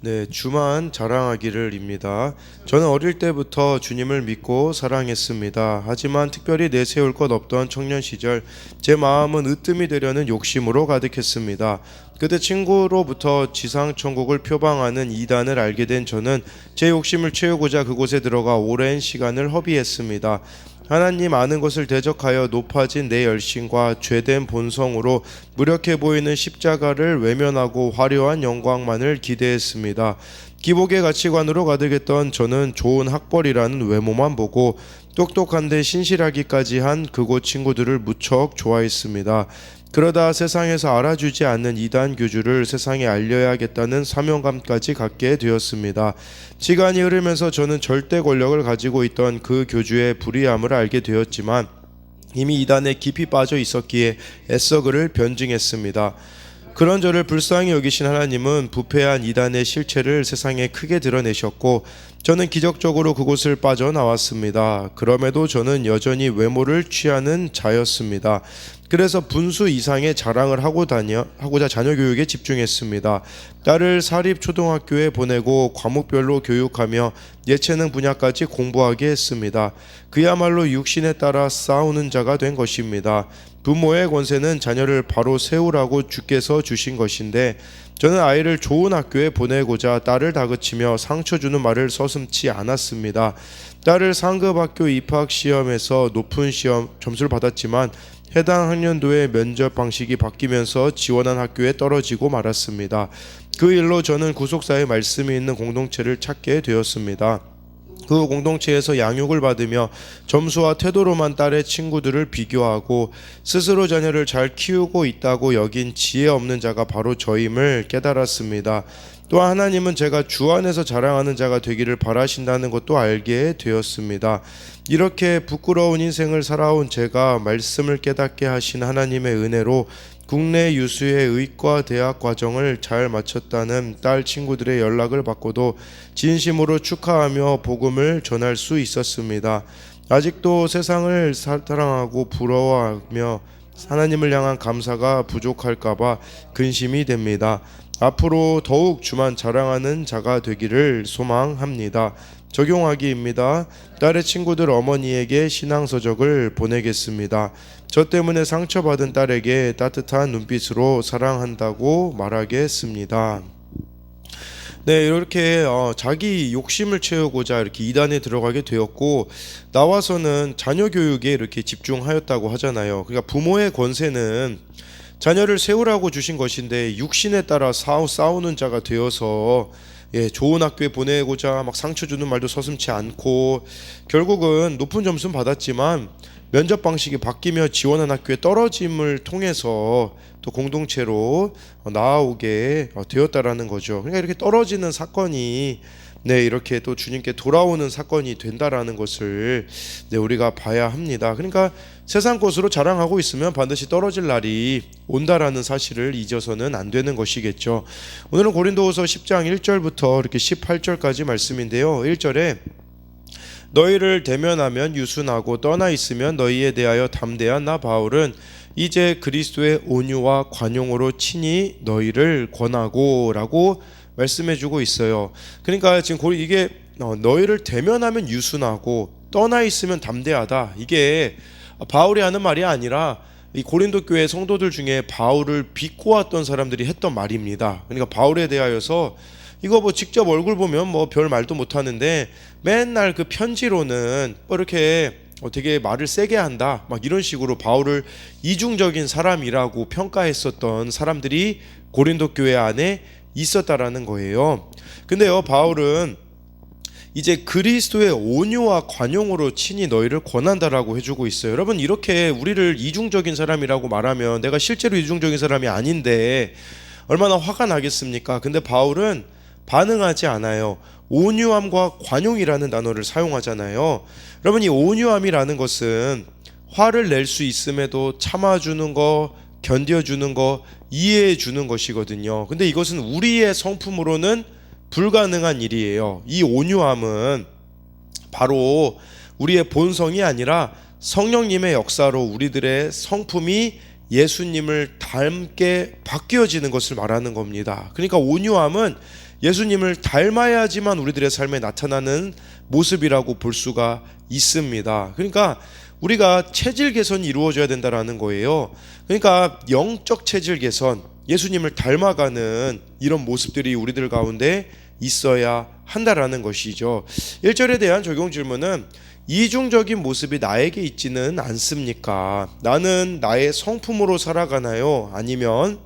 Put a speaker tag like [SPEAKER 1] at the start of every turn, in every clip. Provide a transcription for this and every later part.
[SPEAKER 1] 네, 주만 자랑하기를입니다. 저는 어릴 때부터 주님을 믿고 사랑했습니다. 하지만 특별히 내세울 것 없던 청년 시절, 제 마음은 으뜸이 되려는 욕심으로 가득했습니다. 그때 친구로부터 지상천국을 표방하는 이단을 알게 된 저는 제 욕심을 채우고자 그곳에 들어가 오랜 시간을 허비했습니다. 하나님 아는 것을 대적하여 높아진 내 열심과 죄된 본성으로 무력해 보이는 십자가를 외면하고 화려한 영광만을 기대했습니다. 기복의 가치관으로 가득했던 저는 좋은 학벌이라는 외모만 보고 똑똑한데 신실하기까지 한 그곳 친구들을 무척 좋아했습니다. 그러다 세상에서 알아주지 않는 이단 교주를 세상에 알려야겠다는 사명감까지 갖게 되었습니다. 시간이 흐르면서 저는 절대 권력을 가지고 있던 그 교주의 불의함을 알게 되었지만 이미 이단에 깊이 빠져 있었기에 애써 그를 변증했습니다. 그런 저를 불쌍히 여기신 하나님은 부패한 이단의 실체를 세상에 크게 드러내셨고 저는 기적적으로 그곳을 빠져나왔습니다. 그럼에도 저는 여전히 외모를 취하는 자였습니다. 그래서 분수 이상의 자랑을 하고자 자녀 교육에 집중했습니다. 딸을 사립초등학교에 보내고 과목별로 교육하며 예체능 분야까지 공부하게 했습니다. 그야말로 육신에 따라 싸우는 자가 된 것입니다. 부모의 권세는 자녀를 바로 세우라고 주께서 주신 것인데 저는 아이를 좋은 학교에 보내고자 딸을 다그치며 상처 주는 말을 서슴지 않았습니다. 딸을 상급 학교 입학 시험에서 높은 시험 점수를 받았지만 해당 학년도의 면접 방식이 바뀌면서 지원한 학교에 떨어지고 말았습니다. 그 일로 저는 구속사의 말씀이 있는 공동체를 찾게 되었습니다. 그 공동체에서 양육을 받으며 점수와 태도로만 딸의 친구들을 비교하고 스스로 자녀를 잘 키우고 있다고 여긴 지혜 없는 자가 바로 저임을 깨달았습니다. 또한 하나님은 제가 주 안에서 자랑하는 자가 되기를 바라신다는 것도 알게 되었습니다. 이렇게 부끄러운 인생을 살아온 제가 말씀을 깨닫게 하신 하나님의 은혜로 국내 유수의 의과 대학 과정을 잘 마쳤다는 딸 친구들의 연락을 받고도 진심으로 축하하며 복음을 전할 수 있었습니다. 아직도 세상을 사랑하고 부러워하며 하나님을 향한 감사가 부족할까봐 근심이 됩니다. 앞으로 더욱 주만 자랑하는 자가 되기를 소망합니다. 적용하기입니다. 딸의 친구들 어머니에게 신앙서적을 보내겠습니다. 저 때문에 상처받은 딸에게 따뜻한 눈빛으로 사랑한다고 말하겠습니다. 네, 이렇게 자기 욕심을 채우고자 이렇게 이단에 들어가게 되었고 나와서는 자녀 교육에 이렇게 집중하였다고 하잖아요. 그러니까 부모의 권세는 자녀를 세우라고 주신 것인데 육신에 따라 싸우는 자가 되어서 좋은 학교에 보내고자 막 상처 주는 말도 서슴지 않고 결국은 높은 점수는 받았지만 면접 방식이 바뀌며 지원한 학교에 떨어짐을 통해서 또 공동체로 나아오게 되었다라는 거죠. 그러니까 이렇게 떨어지는 사건이 이렇게 또 주님께 돌아오는 사건이 된다라는 것을 우리가 봐야 합니다. 그러니까 세상 것으로 자랑하고 있으면 반드시 떨어질 날이 온다라는 사실을 잊어서는 안 되는 것이겠죠. 오늘은 고린도후서 10장 1절부터 이렇게 18절까지 말씀인데요. 1절에 너희를 대면하면 유순하고 떠나 있으면 너희에 대하여 담대한 나 바울은 이제 그리스도의 온유와 관용으로 친히 너희를 권하고 라고 말씀해주고 있어요. 그러니까 지금 이게 너희를 대면하면 유순하고 떠나 있으면 담대하다, 이게 바울이 하는 말이 아니라 이 고린도 교회 성도들 중에 바울을 비꼬았던 사람들이 했던 말입니다. 그러니까 바울에 대하여서 이거 뭐 직접 얼굴 보면 뭐 별 말도 못 하는데 맨날 그 편지로는 이렇게 되게 말을 세게 한다, 막 이런 식으로 바울을 이중적인 사람이라고 평가했었던 사람들이 고린도 교회 안에 있었다라는 거예요. 근데요, 바울은 이제 그리스도의 온유와 관용으로 친히 너희를 권한다라고 해주고 있어요. 여러분, 이렇게 우리를 이중적인 사람이라고 말하면 내가 실제로 이중적인 사람이 아닌데 얼마나 화가 나겠습니까? 근데 바울은 반응하지 않아요. 온유함과 관용이라는 단어를 사용하잖아요. 여러분, 이 온유함이라는 것은 화를 낼 수 있음에도 참아주는 거, 견뎌주는 거, 이해해주는 것이거든요. 근데 이것은 우리의 성품으로는 불가능한 일이에요. 이 온유함은 바로 우리의 본성이 아니라 성령님의 역사로 우리들의 성품이 예수님을 닮게 바뀌어지는 것을 말하는 겁니다. 그러니까 온유함은 예수님을 닮아야지만 우리들의 삶에 나타나는 모습이라고 볼 수가 있습니다. 그러니까 우리가 체질 개선이 이루어져야 된다라는 거예요. 그러니까 영적 체질 개선, 예수님을 닮아가는 이런 모습들이 우리들 가운데 있어야 한다라는 것이죠. 1절에 대한 적용 질문은 이중적인 모습이 나에게 있지는 않습니까? 나는 나의 성품으로 살아가나요? 아니면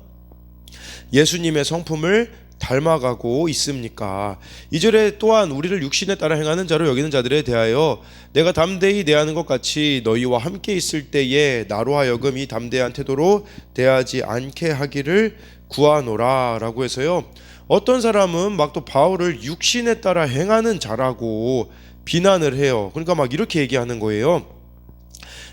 [SPEAKER 1] 예수님의 성품을 닮아가고 있습니까? 2절에 또한 우리를 육신에 따라 행하는 자로 여기는 자들에 대하여 내가 담대히 대하는 것 같이 너희와 함께 있을 때에 나로 하여금 이 담대한 태도로 대하지 않게 하기를 구하노라 라고 해서요, 어떤 사람은 막 또 바울을 육신에 따라 행하는 자라고 비난을 해요. 그러니까 막 이렇게 얘기하는 거예요.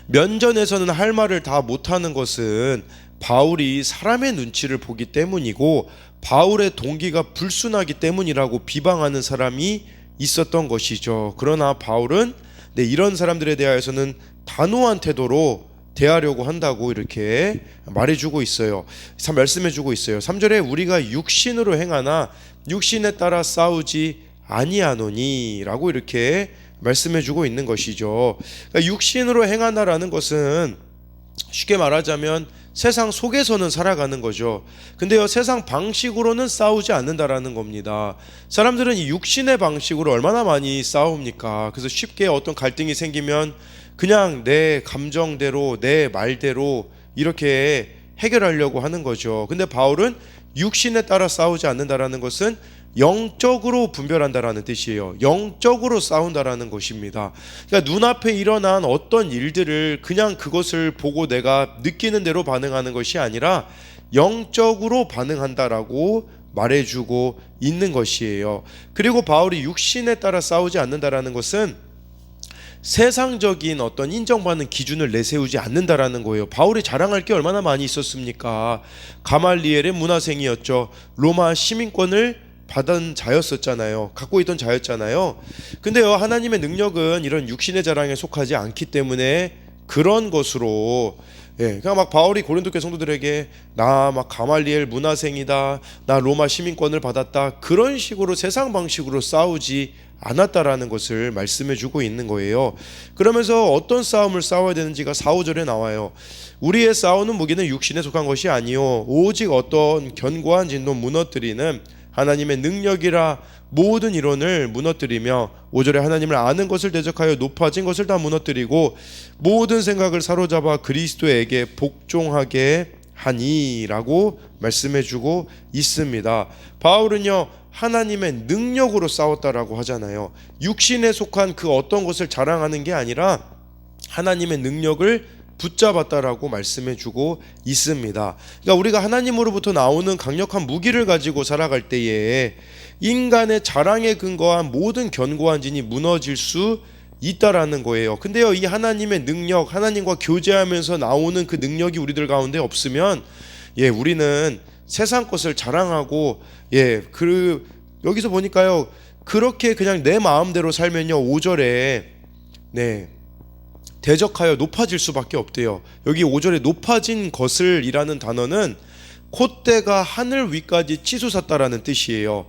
[SPEAKER 1] 면전에서는 할 말을 다 못하는 것은 바울이 사람의 눈치를 보기 때문이고 바울의 동기가 불순하기 때문이라고 비방하는 사람이 있었던 것이죠. 그러나 바울은 이런 사람들에 대하여서는 단호한 태도로 대하려고 한다고 이렇게 말해주고 있어요. 말씀해주고 있어요. 3절에 우리가 육신으로 행하나 육신에 따라 싸우지 아니하노니 라고 이렇게 말씀해주고 있는 것이죠. 그러니까 육신으로 행하나라는 것은 쉽게 말하자면 세상 속에서는 살아가는 거죠. 근데요, 세상 방식으로는 싸우지 않는다라는 겁니다. 사람들은 이 육신의 방식으로 얼마나 많이 싸웁니까? 그래서 쉽게 어떤 갈등이 생기면 그냥 내 감정대로 내 말대로 이렇게 해결하려고 하는 거죠. 근데 바울은 육신에 따라 싸우지 않는다라는 것은 영적으로 분별한다라는 뜻이에요. 영적으로 싸운다라는 것입니다. 그러니까 눈앞에 일어난 어떤 일들을 그냥 그것을 보고 내가 느끼는 대로 반응하는 것이 아니라 영적으로 반응한다라고 말해주고 있는 것이에요. 그리고 바울이 육신에 따라 싸우지 않는다라는 것은 세상적인 어떤 인정받는 기준을 내세우지 않는다라는 거예요. 바울이 자랑할 게 얼마나 많이 있었습니까? 가말리엘의 문화생이었죠. 로마 시민권을 받은 자였었잖아요. 갖고 있던 자였잖아요. 근데요, 하나님의 능력은 이런 육신의 자랑에 속하지 않기 때문에 그런 것으로 그냥 막 바울이 고린도교 성도들에게 나 막 가말리엘 문화생이다, 나 로마 시민권을 받았다, 그런 식으로 세상 방식으로 싸우지 않았다라는 것을 말씀해주고 있는 거예요. 그러면서 어떤 싸움을 싸워야 되는지가 4, 5절에 나와요. 우리의 싸우는 무기는 육신에 속한 것이 아니요 오직 어떤 견고한 진도 무너뜨리는 하나님의 능력이라 모든 이론을 무너뜨리며 5절에 하나님을 아는 것을 대적하여 높아진 것을 다 무너뜨리고 모든 생각을 사로잡아 그리스도에게 복종하게 하니라고 말씀해주고 있습니다. 바울은요, 하나님의 능력으로 싸웠다라고 하잖아요. 육신에 속한 그 어떤 것을 자랑하는 게 아니라 하나님의 능력을 붙잡았다라고 말씀해주고 있습니다. 그러니까 우리가 하나님으로부터 나오는 강력한 무기를 가지고 살아갈 때에 인간의 자랑에 근거한 모든 견고한 진이 무너질 수 있다라는 거예요. 근데요, 이 하나님의 능력, 하나님과 교제하면서 나오는 그 능력이 우리들 가운데 없으면 우리는 세상 것을 자랑하고 여기서 보니까요, 그렇게 그냥 내 마음대로 살면요, 5절에 대적하여 높아질 수밖에 없대요. 여기 5절에 높아진 것을 이라는 단어는 콧대가 하늘 위까지 치솟았다라는 뜻이에요.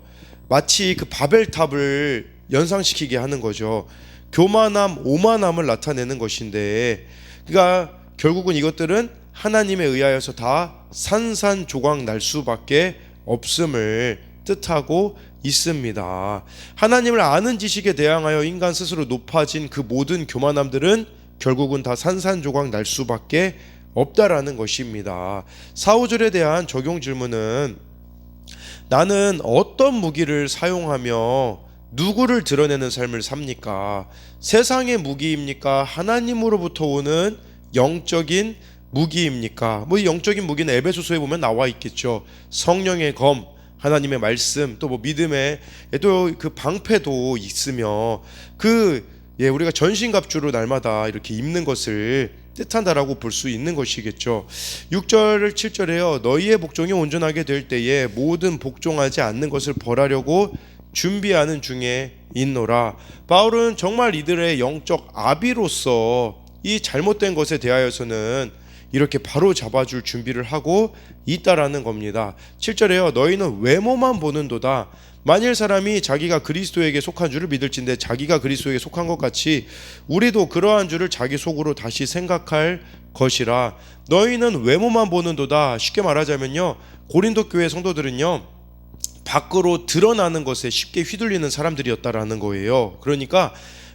[SPEAKER 1] 마치 그 바벨탑을 연상시키게 하는 거죠. 교만함, 오만함을 나타내는 것인데, 그러니까 결국은 이것들은 하나님에 의하여서 다 산산조각 날 수밖에 없음을 뜻하고 있습니다. 하나님을 아는 지식에 대항하여 인간 스스로 높아진 그 모든 교만함들은 결국은 다 산산조각 날 수밖에 없다라는 것입니다. 4, 5절에 대한 적용 질문은 나는 어떤 무기를 사용하며 누구를 드러내는 삶을 삽니까? 세상의 무기입니까? 하나님으로부터 오는 영적인 무기입니까? 이 영적인 무기는 에베소서에 보면 나와 있겠죠. 성령의 검, 하나님의 말씀, 또 믿음의 또 그 방패도 있으며 우리가 전신갑주로 날마다 이렇게 입는 것을 뜻한다라고 볼 수 있는 것이겠죠. 6절 7절에요. 너희의 복종이 온전하게 될 때에 모든 복종하지 않는 것을 벌하려고 준비하는 중에 있노라. 바울은 정말 이들의 영적 아비로서 이 잘못된 것에 대하여서는 이렇게 바로 잡아줄 준비를 하고 있다라는 겁니다. 7절에요. 너희는 외모만 보는도다. 만일 사람이 자기가 그리스도에게 속한 줄을 믿을진데 자기가 그리스도에게 속한 것 같이 우리도 그러한 줄을 자기 속으로 다시 생각할 것이라. 너희는 외모만 보는도다. 쉽게 말하자면요, 고린도 교회 성도들은요, 밖으로 드러나는 것에 쉽게 휘둘리는 사람들이었다라는 거예요. 그러니까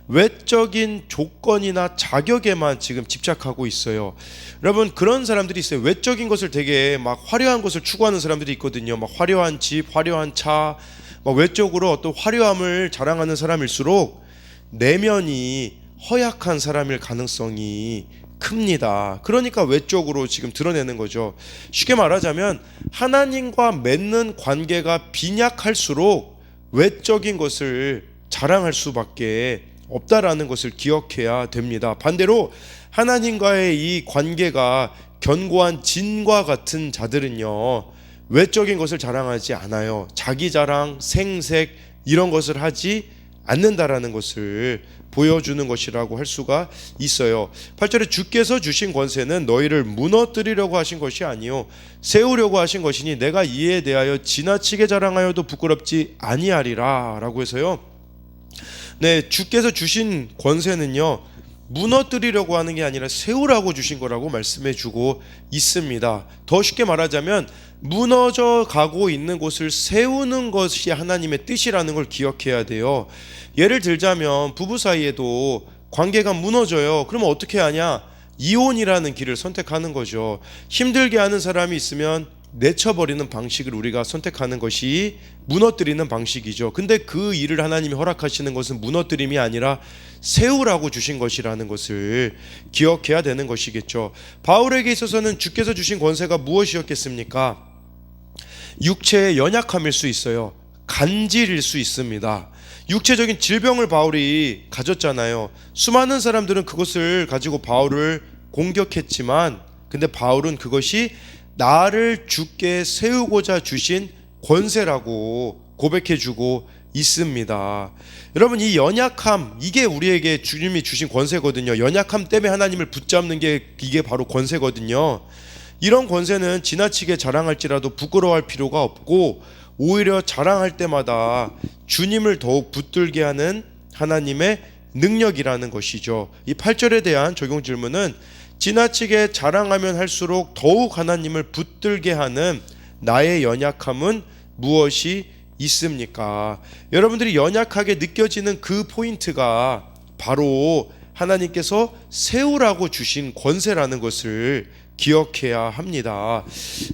[SPEAKER 1] 외적인 조건이나 자격에만 지금 집착하고 있어요. 여러분, 그런 사람들이 있어요. 외적인 것을 되게 막 화려한 것을 추구하는 사람들이 있거든요. 막 화려한 집, 화려한 차, 막 외적으로 어떤 화려함을 자랑하는 사람일수록 내면이 허약한 사람일 가능성이 큽니다. 그러니까 외적으로 지금 드러내는 거죠. 쉽게 말하자면 하나님과 맺는 관계가 빈약할수록 외적인 것을 자랑할 수밖에 없다라는 것을 기억해야 됩니다. 반대로 하나님과의 이 관계가 견고한 진과 같은 자들은요, 외적인 것을 자랑하지 않아요. 자기 자랑, 생색 이런 것을 하지 않는다라는 것을 보여주는 것이라고 할 수가 있어요. 8절에 주께서 주신 권세는 너희를 무너뜨리려고 하신 것이 아니요 세우려고 하신 것이니 내가 이에 대하여 지나치게 자랑하여도 부끄럽지 아니하리라 라고 해서요, 네, 주께서 주신 권세는요, 무너뜨리려고 하는 게 아니라 세우라고 주신 거라고 말씀해 주고 있습니다. 더 쉽게 말하자면 무너져 가고 있는 곳을 세우는 것이 하나님의 뜻이라는 걸 기억해야 돼요. 예를 들자면 부부 사이에도 관계가 무너져요. 그러면 어떻게 하냐? 이혼이라는 길을 선택하는 거죠. 힘들게 하는 사람이 있으면 내쳐버리는 방식을 우리가 선택하는 것이 무너뜨리는 방식이죠. 근데 그 일을 하나님이 허락하시는 것은 무너뜨림이 아니라 세우라고 주신 것이라는 것을 기억해야 되는 것이겠죠. 바울에게 있어서는 주께서 주신 권세가 무엇이었겠습니까? 육체의 연약함일 수 있어요. 간질일 수 있습니다. 육체적인 질병을 바울이 가졌잖아요. 수많은 사람들은 그것을 가지고 바울을 공격했지만, 근데 바울은 그것이 나를 주께 세우고자 주신 권세라고 고백해주고 있습니다. 여러분, 이 연약함, 이게 우리에게 주님이 주신 권세거든요. 연약함 때문에 하나님을 붙잡는 게 이게 바로 권세거든요. 이런 권세는 지나치게 자랑할지라도 부끄러워할 필요가 없고 오히려 자랑할 때마다 주님을 더욱 붙들게 하는 하나님의 능력이라는 것이죠. 이 8절에 대한 적용 질문은 지나치게 자랑하면 할수록 더욱 하나님을 붙들게 하는 나의 연약함은 무엇이 있습니까? 여러분들이 연약하게 느껴지는 그 포인트가 바로 하나님께서 세우라고 주신 권세라는 것을 기억해야 합니다.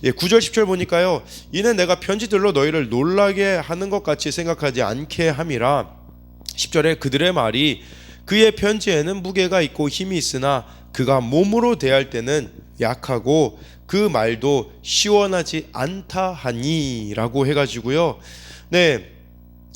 [SPEAKER 1] 9절 10절 보니까요, 이는 내가 편지들로 너희를 놀라게 하는 것 같이 생각하지 않게 함이라. 10절에 그들의 말이 그의 편지에는 무게가 있고 힘이 있으나 그가 몸으로 대할 때는 약하고 그 말도 시원하지 않다 하니 라고 해가지고요, 네,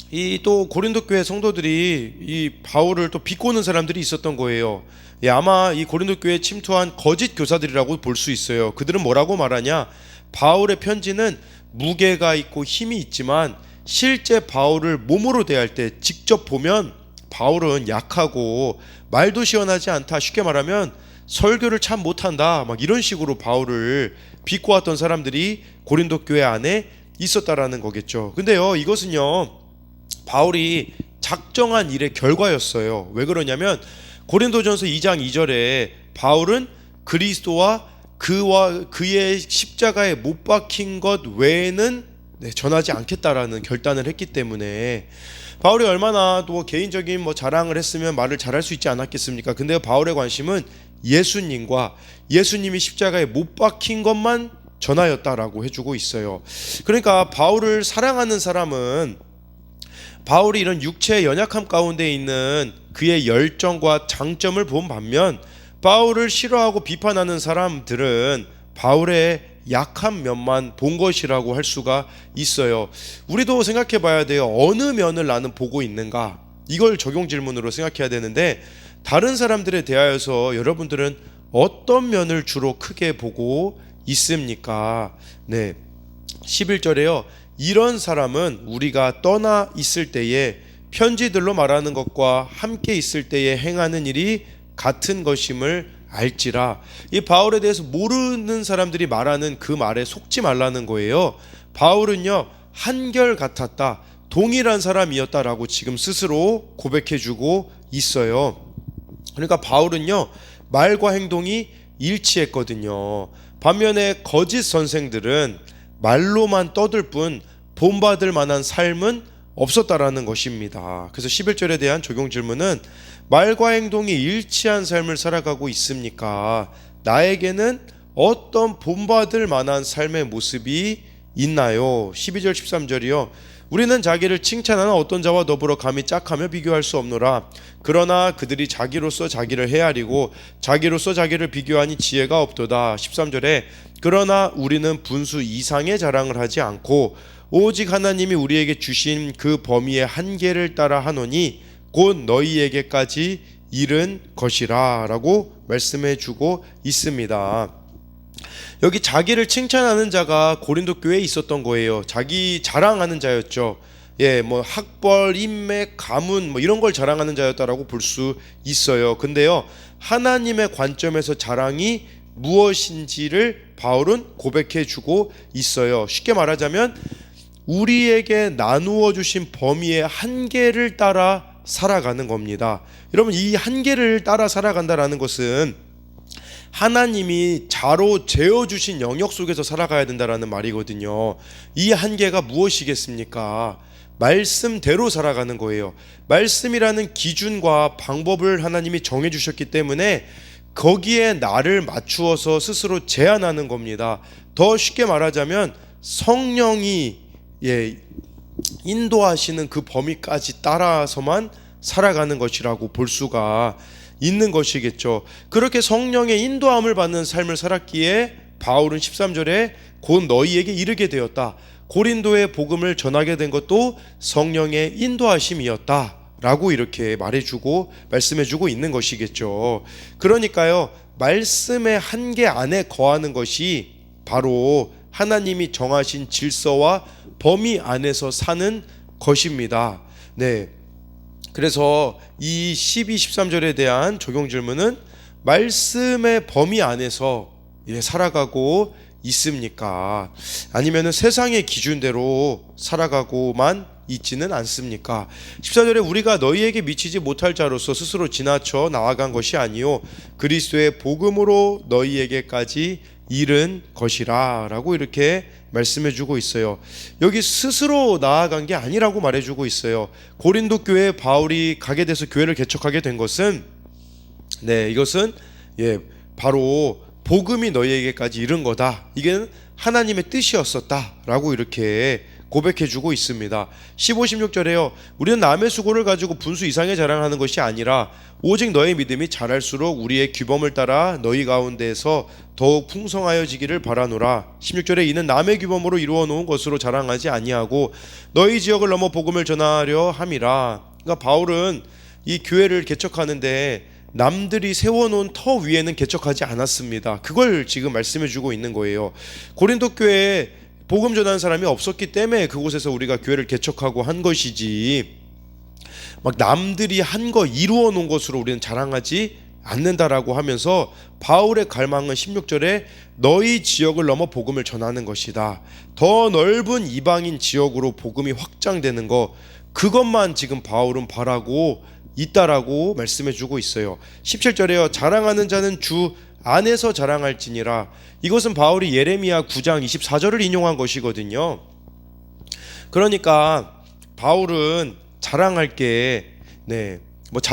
[SPEAKER 1] 이 또 고린도 교회 성도들이 이 바울을 또 비꼬는 사람들이 있었던 거예요. 아마 이 고린도 교회에 침투한 거짓 교사들이라고 볼 수 있어요. 그들은 뭐라고 말하냐? 바울의 편지는 무게가 있고 힘이 있지만 실제 바울을 몸으로 대할 때 직접 보면 바울은 약하고 말도 시원하지 않다. 쉽게 말하면 설교를 참 못한다. 막 이런 식으로 바울을 비꼬았던 사람들이 고린도 교회 안에 있었다라는 거겠죠. 근데요, 이것은요, 바울이 작정한 일의 결과였어요. 왜 그러냐면 고린도전서 2장 2절에 바울은 그리스도와 그의 십자가에 못 박힌 것 외에는 전하지 않겠다라는 결단을 했기 때문에, 바울이 얼마나 또 개인적인 자랑을 했으면 말을 잘할 수 있지 않았겠습니까? 근데 바울의 관심은 예수님과 예수님이 십자가에 못 박힌 것만 전하였다라고 해주고 있어요. 그러니까 바울을 사랑하는 사람은 바울이 이런 육체의 연약함 가운데 있는 그의 열정과 장점을 본 반면, 바울을 싫어하고 비판하는 사람들은 바울의 약한 면만 본 것이라고 할 수가 있어요. 우리도 생각해 봐야 돼요. 어느 면을 나는 보고 있는가? 이걸 적용 질문으로 생각해야 되는데, 다른 사람들에 대하여서 여러분들은 어떤 면을 주로 크게 보고 있습니까? 네, 11절에요. 이런 사람은 우리가 떠나 있을 때에 편지들로 말하는 것과 함께 있을 때에 행하는 일이 같은 것임을 알지라. 이 바울에 대해서 모르는 사람들이 말하는 그 말에 속지 말라는 거예요. 바울은요 한결 같았다, 동일한 사람이었다라고 지금 스스로 고백해주고 있어요. 그러니까 바울은요 말과 행동이 일치했거든요. 반면에 거짓 선생들은 말로만 떠들 뿐 본받을 만한 삶은 없었다라는 것입니다. 그래서 11절에 대한 적용 질문은 말과 행동이 일치한 삶을 살아가고 있습니까? 나에게는 어떤 본받을 만한 삶의 모습이 있나요? 12절 13절이요. 우리는 자기를 칭찬하는 어떤 자와 더불어 감히 짝하며 비교할 수 없노라. 그러나 그들이 자기로서 자기를 헤아리고 자기로서 자기를 비교하니 지혜가 없도다. 13절에 그러나 우리는 분수 이상의 자랑을 하지 않고 오직 하나님이 우리에게 주신 그 범위의 한계를 따라 하노니 곧 너희에게까지 이른 것이라 라고 말씀해 주고 있습니다. 여기 자기를 칭찬하는 자가 고린도 교회에 있었던 거예요. 자기 자랑하는 자였죠. 뭐 학벌, 인맥, 가문 이런 걸 자랑하는 자였다라고 볼 수 있어요. 근데요, 하나님의 관점에서 자랑이 무엇인지를 바울은 고백해 주고 있어요. 쉽게 말하자면 우리에게 나누어 주신 범위의 한계를 따라 살아가는 겁니다. 여러분, 이 한계를 따라 살아간다라는 것은 하나님이 자로 재어주신 영역 속에서 살아가야 된다라는 말이거든요. 이 한계가 무엇이겠습니까? 말씀대로 살아가는 거예요. 말씀이라는 기준과 방법을 하나님이 정해주셨기 때문에 거기에 나를 맞추어서 스스로 제한하는 겁니다. 더 쉽게 말하자면 성령이 인도하시는 그 범위까지 따라서만 살아가는 것이라고 볼 수가 있는 것이겠죠. 그렇게 성령의 인도함을 받는 삶을 살았기에 바울은 13절에 곧 너희에게 이르게 되었다. 고린도의 복음을 전하게 된 것도 성령의 인도하심이었다 라고 이렇게 말해주고 말씀해주고 있는 것이겠죠. 그러니까요, 말씀의 한계 안에 거하는 것이 바로 하나님이 정하신 질서와 범위 안에서 사는 것입니다. 그래서 이 12, 13절에 대한 적용 질문은 말씀의 범위 안에서 살아가고 있습니까? 아니면 세상의 기준대로 살아가고만 있지는 않습니까? 14절에 우리가 너희에게 미치지 못할 자로서 스스로 지나쳐 나아간 것이 아니요 그리스도의 복음으로 너희에게까지 이른 것이라 라고 이렇게 말씀해주고 있어요. 여기 스스로 나아간 게 아니라고 말해주고 있어요. 고린도 교회에 바울이 가게 돼서 교회를 개척하게 된 것은 이것은 바로 복음이 너희에게까지 이른 거다. 이게 하나님의 뜻이었었다 라고 이렇게 고백해주고 있습니다. 15, 16절에요. 우리는 남의 수고를 가지고 분수 이상의 자랑하는 것이 아니라 오직 너의 믿음이 자랄수록 우리의 규범을 따라 너희 가운데에서 더욱 풍성하여지기를 바라노라. 16절에 이는 남의 규범으로 이루어 놓은 것으로 자랑하지 아니하고 너희 지역을 넘어 복음을 전하려 함이라. 그러니까 바울은 이 교회를 개척하는데 남들이 세워놓은 터 위에는 개척하지 않았습니다. 그걸 지금 말씀해주고 있는 거예요. 고린도 교회에 복음 전하는 사람이 없었기 때문에 그곳에서 우리가 교회를 개척하고 한 것이지, 막 남들이 한 거 이루어 놓은 것으로 우리는 자랑하지 않는다라고 하면서 바울의 갈망은 16절에 너희 지역을 넘어 복음을 전하는 것이다. 더 넓은 이방인 지역으로 복음이 확장되는 거, 그것만 지금 바울은 바라고 있다라고 말씀해주고 있어요. 17절에요. 자랑하는 자는 주 안에서 자랑할지니라. 이것은 바울이 예레미야 9장 24절을 인용한 것이거든요. 그러니까 바울은 자랑할 게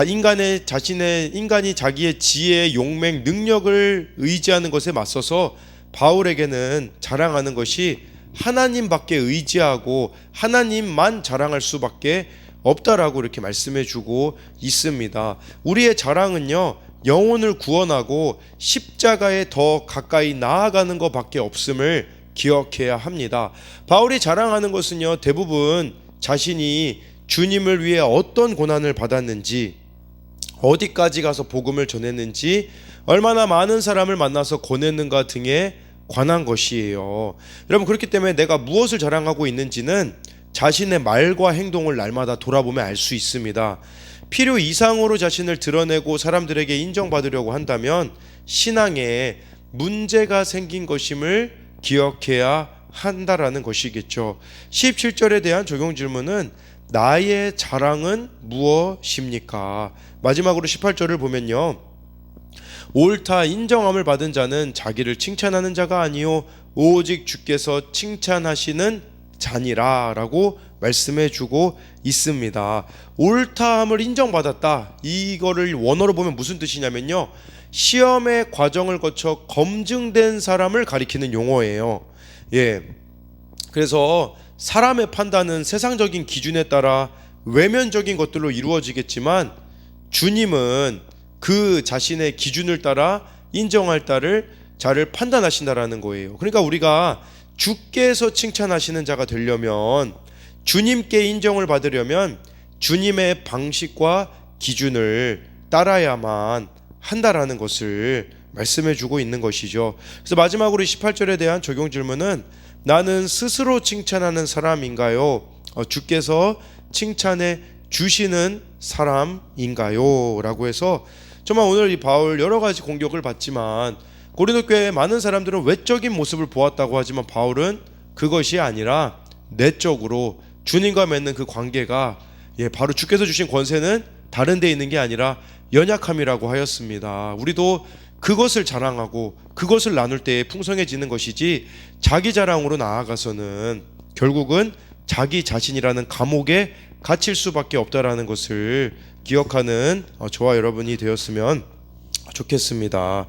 [SPEAKER 1] 인간이 자기의 지혜, 용맹, 능력을 의지하는 것에 맞서서 바울에게는 자랑하는 것이 하나님밖에 의지하고 하나님만 자랑할 수밖에 없다라고 이렇게 말씀해주고 있습니다. 우리의 자랑은요, 영혼을 구원하고 십자가에 더 가까이 나아가는 것밖에 없음을 기억해야 합니다. 바울이 자랑하는 것은요, 대부분 자신이 주님을 위해 어떤 고난을 받았는지, 어디까지 가서 복음을 전했는지, 얼마나 많은 사람을 만나서 권했는가 등에 관한 것이에요. 여러분, 그렇기 때문에 내가 무엇을 자랑하고 있는지는 자신의 말과 행동을 날마다 돌아보면 알 수 있습니다. 필요 이상으로 자신을 드러내고 사람들에게 인정받으려고 한다면 신앙에 문제가 생긴 것임을 기억해야 한다라는 것이겠죠. 17절에 대한 적용 질문은 나의 자랑은 무엇입니까? 마지막으로 18절을 보면요. 옳다 인정함을 받은 자는 자기를 칭찬하는 자가 아니요 오직 주께서 칭찬하시는 자니라 라고 말씀해 주고 있습니다. 옳다함을 인정받았다, 이거를 원어로 보면 무슨 뜻이냐면요, 시험의 과정을 거쳐 검증된 사람을 가리키는 용어예요. 그래서 사람의 판단은 세상적인 기준에 따라 외면적인 것들로 이루어지겠지만 주님은 그 자신의 기준을 따라 인정할 자를 판단하신다라는 거예요. 그러니까 우리가 주께서 칭찬하시는 자가 되려면, 주님께 인정을 받으려면 주님의 방식과 기준을 따라야만 한다라는 것을 말씀해 주고 있는 것이죠. 그래서 마지막으로 18절에 대한 적용 질문은 나는 스스로 칭찬하는 사람인가요? 주께서 칭찬해 주시는 사람인가요? 라고 해서 정말 오늘 이 바울 여러 가지 공격을 받지만 고린도 교회의 많은 사람들은 외적인 모습을 보았다고 하지만 바울은 그것이 아니라 내적으로 주님과 맺는 그 관계가 바로 주께서 주신 권세는 다른 데 있는 게 아니라 연약함이라고 하였습니다. 우리도 그것을 자랑하고 그것을 나눌 때에 풍성해지는 것이지 자기 자랑으로 나아가서는 결국은 자기 자신이라는 감옥에 갇힐 수밖에 없다라는 것을 기억하는 저와 여러분이 되었으면 좋겠습니다.